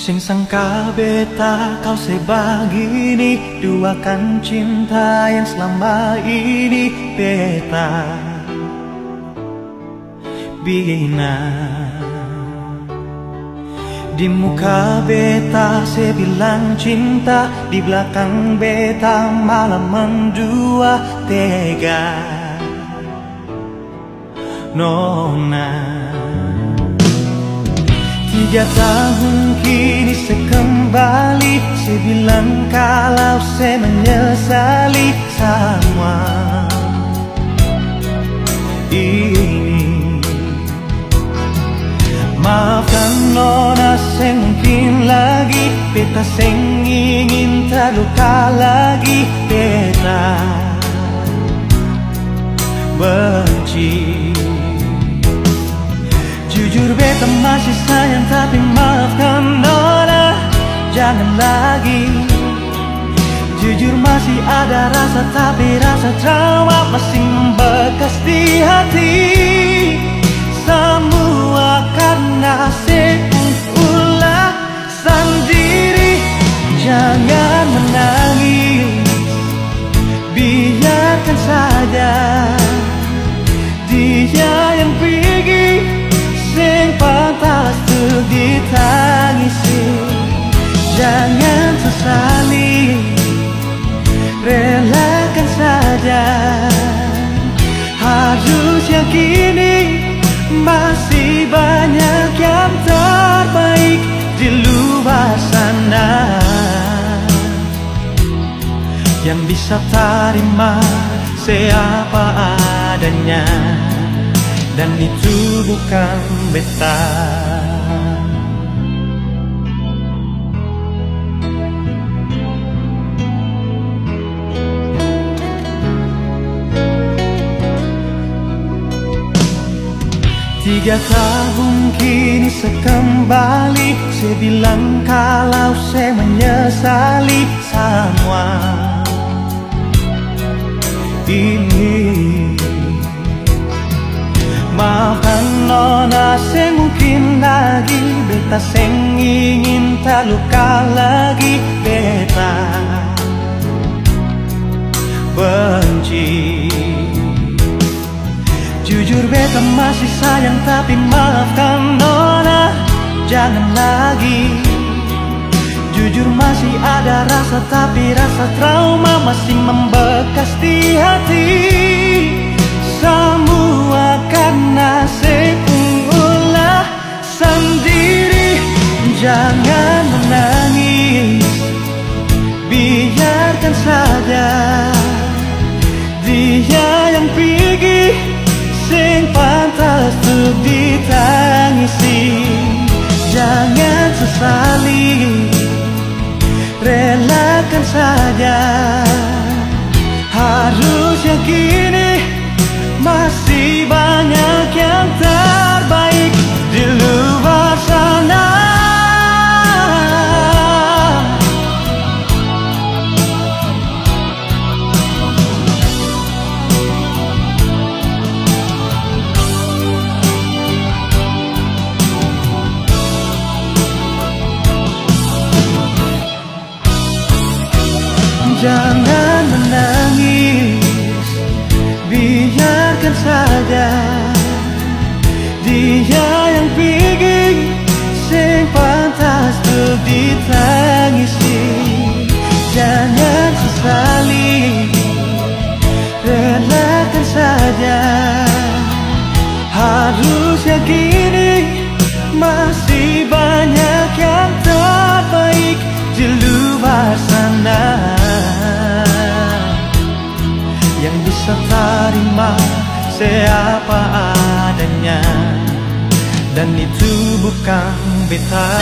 Sing sangka beta kau sebegini, duakan cinta yang selama ini beta bina. Di muka beta sebilang cinta, di belakang beta malah mendua tega nona. 3 tahun kini sekembali, saya bilang kalau saya menyesali semua ini. Maafkan nona, saya mungkin lagi beta seng ingin terluka lagi, beta benci. Jujur beta masih sayang, tapi maafkan nona, jangan lagi. Jujur masih ada rasa, tapi rasa trauma masih membekas di hati. Semua karena ulah sendiri. Jangan menangis, biarkan saja dia yang pergi, sing pantas tuh ditangisi. Jangan sesali, relakan saja. Harus yakini masih banyak yang terbaik di luar sana, yang bisa terima siapa adanya, dan itu bukan beta. Tiga tahun kini sekembali, saya bilang kalau saya menyesali semua ini. Maafkan nona, saya mungkin lagi beta seng ingin terluka lagi, beta benci. Jujur beta masih sayang, tapi maafkan nona, jangan lagi. Jujur masih ada rasa, tapi rasa trauma masih membekas di hati. Semua karena ulah sendiri. Jangan menangis, biarkan saja dia yang pergi, sing pantas tuh ditangisi. Jangan sesali, relakan saja. Harus yakini masih banyak yang terbaik di luar sana. Jangan menangis, biarkan saja dia yang pergi, sing pantas tuh ditangisi. Jangan sesali, relakan saja. Harus yakini masih banyak yang terbaik di luar sana, yang bisa terima siapa adanya, dan itu bukan beta.